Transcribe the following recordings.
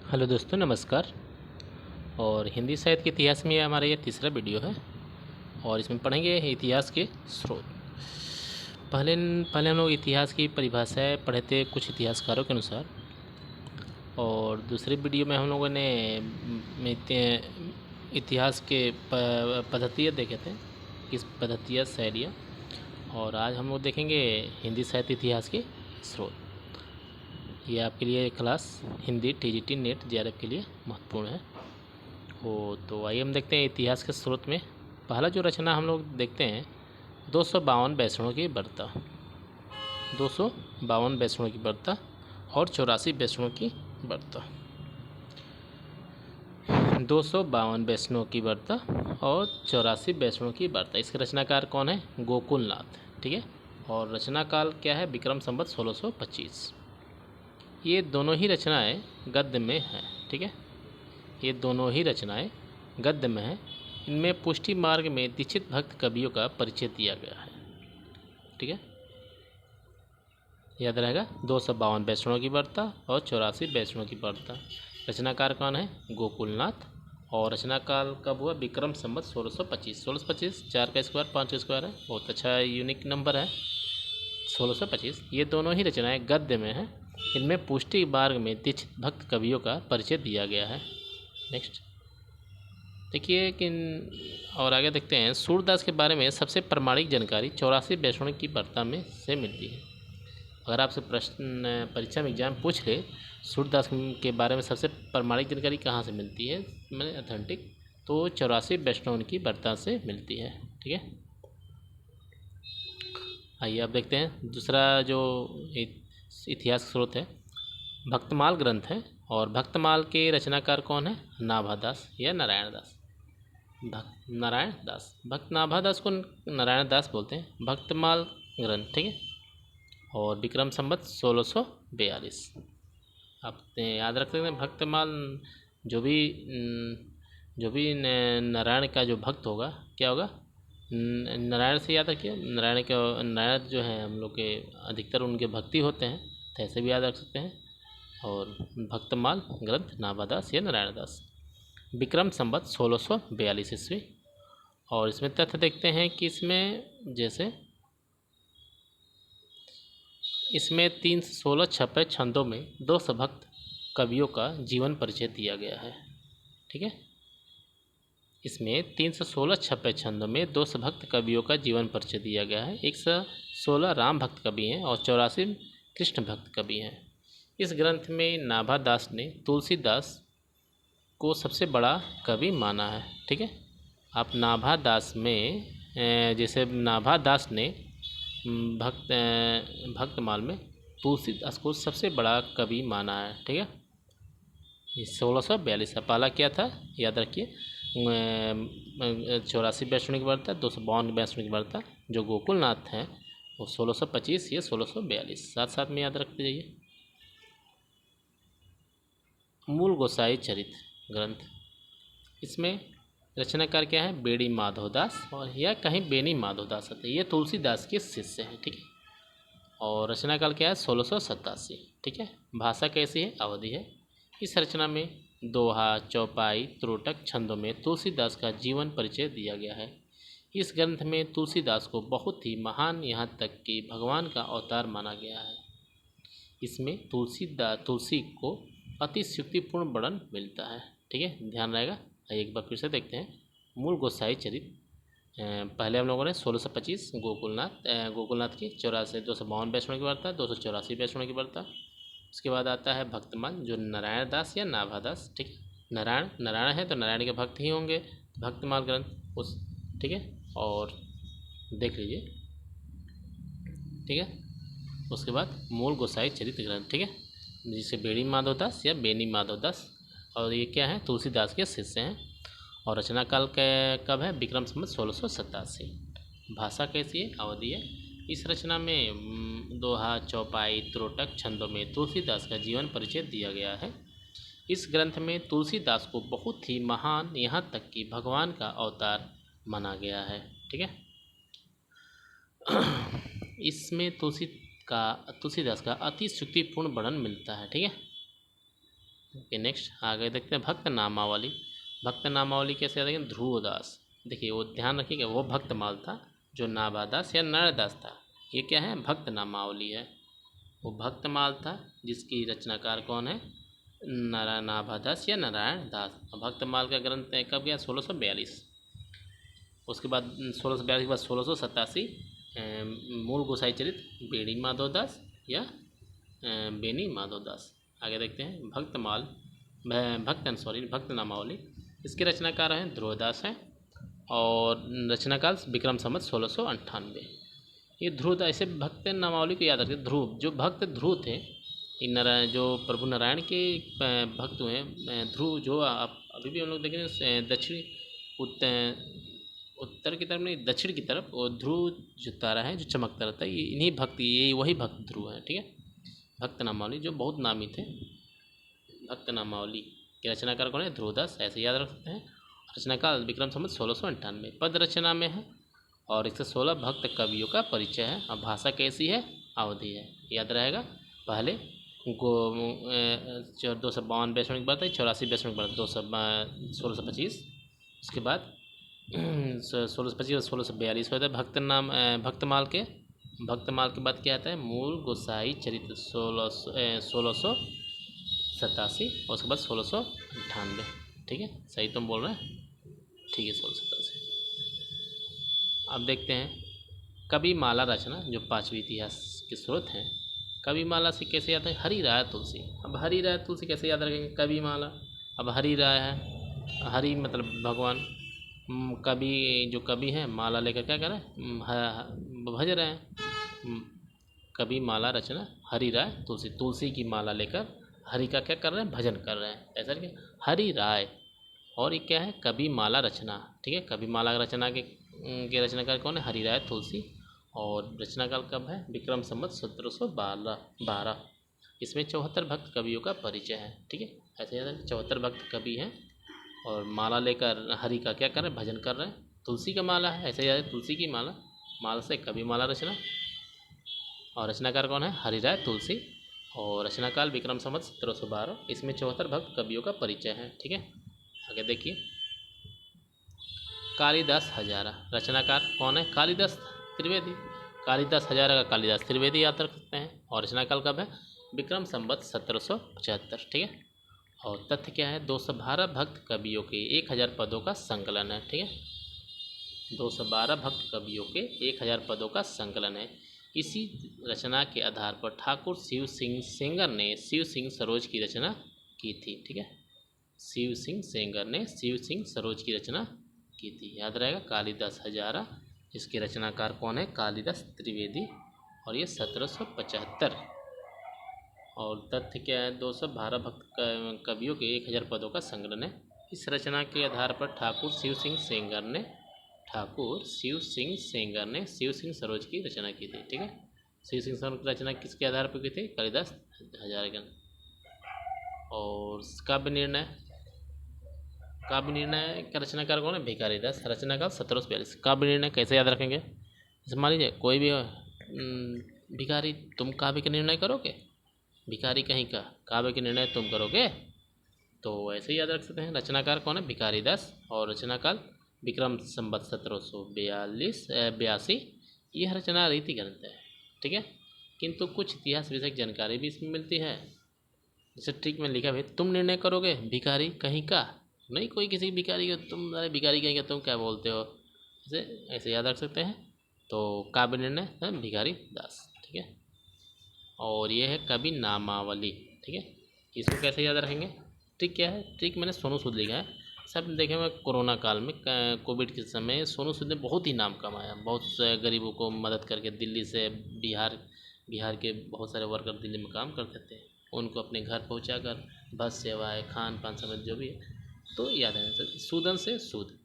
Hello दोस्तों, नमस्कार। और हिंदी साहित्य के इतिहास में हमारा ये तीसरा वीडियो है और इसमें पढ़ेंगे इतिहास के स्रोत। पहले पहले हम लोग इतिहास की परिभाषाएं पढ़े थे कुछ इतिहासकारों के अनुसार, और दूसरे वीडियो में हम लोगों ने इतिहास के पद्धतियाँ देखे थे, किस पद्धतियाँ शैलियाँ। और आज हम लोग देखेंगे हिंदी साहित्य इतिहास के स्रोत। ये आपके लिए class Hindi TGT net JRF के लिए महत्वपूर्ण है। तो आइए हम देखते हैं इतिहास के स्रोत में पहला जो रचना हम लोग देखते हैं 252 बैसणों की वार्ता। 252 बैसणों की वार्ता और 84 बैसणों की वार्ता। 252 बैसणों की वार्ता और 84 बैसणों की वार्ता। इसके रचनाकार कौन है? गोकुलनाथ। ठीक है। और रचना काल क्या है? विक्रम संवत 1625। ये दोनों ही रचनाएं गद्य में हैं। ठीक है, ये दोनों ही रचनाएं गद्य में हैं। इनमें पुष्टि मार्ग में दीक्षित भक्त कवियों का परिचय दिया गया है। ठीक है, याद रहेगा। 252 बैसणों की वार्ता और 84 बैसणों की वार्ता। रचनाकार कौन है? गोकुलनाथ। और रचना काल कब हुआ? विक्रम संवत 1625। 1625 4 का स्क्वायर 5 का स्क्वायर है, बहुत अच्छा यूनिक नंबर है 1625। ये दोनों ही रचनाएं गद्य में हैं। इनमें पुष्टि मार्ग में दीक्षित भक्त कवियों का परिचय दिया गया है। नेक्स्ट देखिए कि और आगे देखते हैं सूरदास के बारे में सबसे प्रामाणिक जानकारी 84 बैसणों की वार्ता में से मिलती है। अगर आपसे प्रश्न परीक्षा में एग्जाम पूछ ले सूरदास के बारे में सबसे प्रामाणिक जानकारी कहाँ से मिलती है, मैंने अथेंटिक, तो 84 बैसणों की वार्ता से मिलती है। ठीक है, आइए अब देखते हैं दूसरा जो इतिहास स्रोत है भक्तमाल ग्रंथ है। और भक्तमाल के रचनाकार कौन है? नाभादास या नारायण दास। नारायण दास, भक्त नाभादास को नारायण दास बोलते हैं। भक्तमाल ग्रंथ। ठीक है, और विक्रम संवत 1642। आप याद रख सकते हैं भक्तमाल। जो भी नारायण का जो भक्त होगा क्या होगा? नारायण से याद रखिए। नारायण जो है हम लोग के अधिकतर उनके भक्ति होते हैं, तो ऐसे भी याद रख सकते हैं। और भक्तमाल ग्रंथ नाभादास या नारायण दास। विक्रम संवत 1642 ईस्वी। और इसमें तथ्य देखते हैं कि इसमें 316 छपे छंदों में 200 भक्त कवियों का जीवन परिचय दिया गया है। ठीक है, इसमें 316 छपे छंदों में 200 भक्त कवियों का जीवन परिचय दिया गया है। 116 राम भक्त कवि हैं और 84 कृष्ण भक्त कवि हैं। इस ग्रंथ में नाभादास ने तुलसीदास को सबसे बड़ा कवि माना है। ठीक है, आप नाभादास में जैसे नाभादास ने भक्तमाल में तुलसीदास को सबसे बड़ा कवि माना है। ठीक है, 1642 का पहला क्या था याद रखिए, 84 बैसणों की वार्ता, 252 बैसणों की वार्ता। जो गोकुलनाथ हैं वो 1625 या 1642 साथ साथ में याद रखते जाइए। मूल गोसाई चरित ग्रंथ। इसमें रचनाकार क्या है? बेड़ी माधवदास, और या कहीं बेनी माधवदास आते हैं। ये तुलसीदास के शिष्य हैं। ठीक है, और रचना काल क्या है? 1687। ठीक है, भाषा कैसी है? अवधि है। इस रचना में दोहा, चौपाई, त्रोटक छंदों में तुलसीदास का जीवन परिचय दिया गया है। इस ग्रंथ में तुलसीदास को बहुत ही महान, यहाँ तक कि भगवान का अवतार माना गया है। इसमें तुलसी को अतिशयोक्तिपूर्ण वर्णन मिलता है। ठीक है, ध्यान रहेगा। एक बार फिर से देखते हैं मूल गोसाई चरित। पहले हम लोगों ने 1625 गोकुलनाथ की 252 बैसणों की वार्ता, 284 बैसणों की वार्ता। उसके बाद आता है भक्तमाल जो नारायण दास या नाभादास। ठीक है, नारायण है तो नारायण के भक्त ही होंगे, भक्तमाल ग्रंथ उस। ठीक है, और देख लीजिए। ठीक है, उसके बाद मूल गोसाई चरित्र ग्रंथ। ठीक है, जिसे बेड़ी माधवदास या बेनी माधवदास, और ये क्या है? तुलसीदास के शिष्य हैं। और रचना काल कब है? विक्रम संवत 1687। भाषा कैसी है? अवधि है। इस रचना में दोहा, चौपाई, त्रोटक छंदों में तुलसीदास का जीवन परिचय दिया गया है। इस ग्रंथ में तुलसीदास को बहुत ही महान, यहाँ तक कि भगवान का अवतार माना गया है। ठीक है, इसमें तुलसीदास का अतिशयोक्तिपूर्ण वर्णन मिलता है। ठीक है, ये नेक्स्ट आगे देखते हैं भक्त नामावली। भक्त नामावली कैसे याद रखेंगे? ध्रुवदास। देखिए वो ध्यान रखिएगा, वो भक्तमाल था जो नाभादास या नारायणदास था। ये क्या है? भक्त नामावली है। वो भक्तमाल था जिसकी रचनाकार कौन है? नाभादास या नारायण दास। भक्तमाल का ग्रंथ कब गया? 1642। उसके बाद 1642 के बाद 1687 मूल गोसाई चरित बेड़ी माधवदास या बेनी माधवदास। आगे देखते हैं भक्तमाल भक्त नामावली। इसके रचनाकार हैं ध्रुवदास हैं और रचनाकाल विक्रम संवत 1698। ये ध्रुव ऐसे भक्त नामावली को याद रखते। ध्रुव जो भक्त ध्रुव थे, इन नारायण जो प्रभु नारायण के भक्त हुए ध्रुव, जो आप अभी भी हम लोग देखेंगे दक्षिणी उत्तर की तरफ नहीं, दक्षिण की तरफ वो ध्रुव जो तारा है जो चमकता रहता है, ये इन्हीं भक्त, ये वही भक्त ध्रुव है। ठीक है, भक्त नामावली जो बहुत नामी थे। भक्त नामावली के रचनाकार कौन है? ध्रुवदास। ऐसे याद रख सकते हैं। रचनाकाल विक्रम संवत 1698। पद रचना में है और 116 भक्त कवियों का परिचय है। अब भाषा कैसी है? अवधी है, याद रहेगा। पहले 252 वैष्णविक व्रत है, 84 वैष्णविक व्रत, 1625। उसके बाद 1625 और 1642 होता है भक्तमाल के बाद क्या आता है? मूल गोसाई चरित्र 1687 और उसके बाद 1698। ठीक है, सही तुम बोल रहे हैं। ठीक है, 1687। अब देखते हैं कवि माला रचना, जो पांचवी इतिहास के स्रोत हैं। कवि माला से कैसे याद है? हरि राय तुलसी। अब हरि राय तुलसी कैसे याद रखेंगे? कवि माला, अब हरि राय है, हरि मतलब भगवान, कवि जो कवि हैं माला लेकर क्या कर रहे हैं? भज रहे हैं। कवि माला रचना हरि राय तुलसी। तुलसी की माला लेकर हरि का क्या कर रहे हैं? भजन कर रहे हैं। ऐसा क्या? हरि राय। और ये क्या है? कवि माला रचना। ठीक है, कवि माला रचना के रचनाकार कौन है? हरि राय तुलसी। और रचनाकाल कब है? विक्रम संवत 1712। इसमें 74 भक्त कवियों का परिचय है। ठीक है, ऐसे याद है 74 भक्त कवि हैं और माला लेकर हरि का क्या कर रहे हैं? भजन कर रहे हैं। तुलसी का माला है, ऐसे याद है तुलसी की माला से कवि माला रचना। और रचनाकार कौन है? हरि राय तुलसी। और रचनाकाल विक्रम संवत 1712। इसमें 74 भक्त कवियों का परिचय है। ठीक है, आगे देखिए कालिदास हजारा। रचनाकार कौन है? कालिदास त्रिवेदी। कालिदास हजारा का कालिदास त्रिवेदी याद रख सकते हैं। और रचनाकाल कब है? विक्रम संवत 1775। ठीक है, और तथ्य क्या है? 212 भक्त कवियों के 1000 पदों का संकलन है। ठीक है, 212 भक्त कवियों के 1000 पदों का संकलन है। इसी रचना के आधार पर ठाकुर शिव सिंह सेंगर ने शिव सिंह सरोज की रचना की थी। ठीक है, शिव सिंह सेंगर ने शिव सिंह सरोज की रचना की थी। याद रहेगा कालिदास हजारा। इसके रचनाकार कौन है? कालिदास त्रिवेदी। और ये 1775। और तथ्य क्या है? 212 भक्त कवियों के 1000 पदों का संकलन है। इस रचना के आधार पर ठाकुर शिव सिंह सेंगर ने शिव सिंह सरोज की रचना की थी। ठीक है, शिव सिंह सरोज की रचना किसके आधार पर की थी? कालिदास हजारा। और काव्य निर्णय का रचनाकार कौन है? भिखारीदास। रचनाकाल 1742। काव्य निर्णय कैसे याद रखेंगे? जैसे मान लीजिए कोई भी भिखारी, तुम काव्य के निर्णय करोगे? भिखारी कहीं का, काव्य के निर्णय तुम करोगे? तो ऐसे ही याद रख सकते हैं। रचनाकार कौन है? भिखारीदास। और रचनाकाल विक्रम संवत 1782। यह रचना रीति ग्रंथ है। ठीक है, किंतु कुछ इतिहास विषयक जानकारी भी इसमें मिलती है। जैसे ट्रिक में लिखा है, तुम निर्णय करोगे? भिखारी कहीं का नहीं, कोई किसी भिखारी का तुम, अरे भिखारी कहीं का तुम क्या बोलते हो? ऐसे याद रख सकते हैं। तो काव्य निर्णय है भिखारी दास। ठीक है, और ये है कवि नामावली। ठीक है, इसको कैसे याद रखेंगे? ट्रिक क्या है? ट्रिक मैंने सोनू सूद लिखा है। सब देखे हुए कोरोना काल में, कोविड के समय सोनू सूद ने बहुत ही नाम कमाया। बहुत से गरीबों को मदद करके, दिल्ली से बिहार के बहुत सारे वर्कर दिल्ली में काम करते थे, उनको अपने घर पहुंचाकर बस सेवाएं, खान पान समेत जो भी है, तो याद है सूदन से सूद।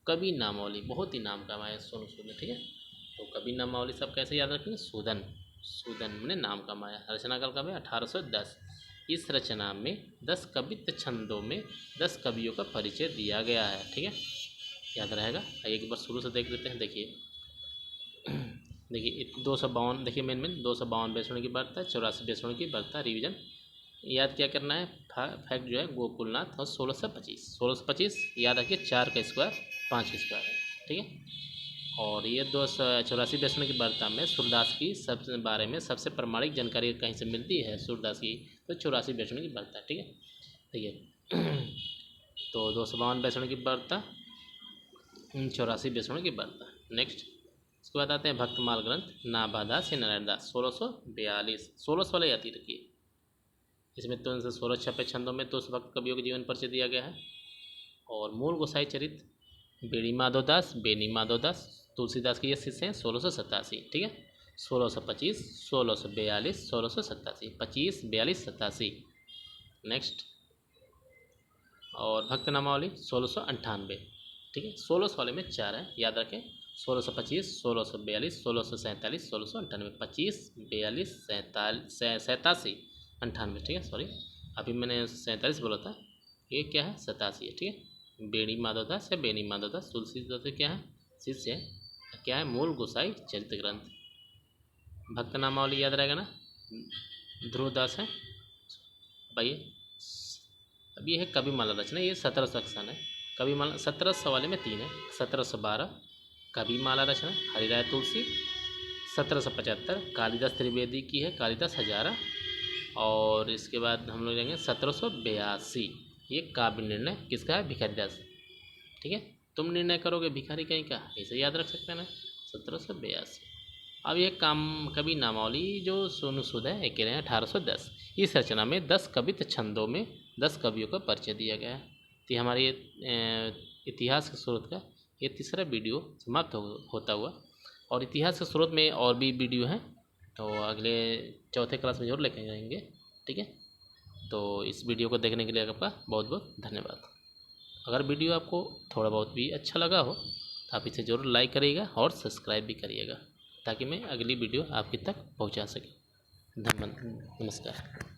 कवि नामावली, बहुत ही नाम कमाया सोनू सूद ने। ठीक है, तो कवि नामावली सब कैसे याद रखेंगे? सूदन ने नाम कमाया। रचनाकाल कब है? 1810। इस रचना में 10 कवित्व छंदों में 10 कवियों का परिचय दिया गया है। ठीक है, याद रहेगा। एक बार शुरू से देख लेते हैं। देखिए 252, देखिए मेन 252 वैष्णव की व्रत है, 84 वैष्णव की व्रत है। रिवीजन याद क्या करना है, फैक्ट जो है गोकुलनाथ और 1625 याद रखिए, 4 का स्क्वायर 5 का स्क्वायर है, ठीक है। और ये 284 वैष्णव की वार्ता में सूरदास की सब बारे में सबसे प्रमाणिक जानकारी कहीं से मिलती है सूरदास की, तो 84 वैष्णव की वार्ता, ठीक है। देखिए तो 252 वैष्णव की वार्ता, 84 वैष्णव की वार्ता। नेक्स्ट इसके बाद आते हैं भक्तमाल ग्रंथ नाभादास या नारायण दास 1642, 16 वाले याद रखिए। इसमें तो 16 छपे छंदों में तो उस भक्त कवियों के जीवन परिचय दिया गया है। और मूल गोसाई चरित बेड़ी माधवदास, बेनी माधवदास तुलसीदास के ये शिष्य हैं 1687, ठीक है। 1625, 1642, 1687, 25, 42, 87। नेक्स्ट और भक्त नामावली 1698, ठीक है। 16 वाले में 4 है, याद रखें। 1625, 1642, 1647, 1698, 25, 42, 87, 98, ठीक है। सॉरी अभी मैंने 47 बोला था, ये क्या है 87 है, ठीक है। बेड़ी माधवदास या बेनी माधवदास तुलसीदास क्या है, शिष्य है, क्या है मूल गोसाई चरित्र ग्रंथ। भक्त नामावली याद रहेगा ना, ध्रुवदास है भाई। अब ये है कविमाला रचना, ये 17 सेक्शन है। कविमाला 1700 वाले में 3 है, 1712 कविमाला रचना हरिराय तुलसी, 1775 कालिदास त्रिवेदी की है, कालिदास हजारा। और इसके बाद हम लोग लेंगे 1782, ये काव्य निर्णय किसका है, भिखारीदास, ठीक है। तुम निर्णय करोगे भिखारी कहीं का, इसे याद रख सकते हैं ना, 1782। अब ये कवि नामावली जो सोनू सूद है, एक कह रहे हैं 1810। इस रचना में 10 कवित्व छंदों में 10 कवियों का परिचय दिया गया है। तो हमारे इतिहास के स्रोत का ये तीसरा वीडियो समाप्त होता हुआ। और इतिहास के स्रोत में और भी वीडियो हैं, तो अगले चौथे क्लास में जरूर लेके जाएंगे, ठीक है। तो इस वीडियो को देखने के लिए आपका बहुत बहुत धन्यवाद। अगर वीडियो आपको थोड़ा बहुत भी अच्छा लगा हो तो आप इसे ज़रूर लाइक करिएगा और सब्सक्राइब भी करिएगा, ताकि मैं अगली वीडियो आपके तक पहुंचा सके। धन्यवाद, नमस्कार।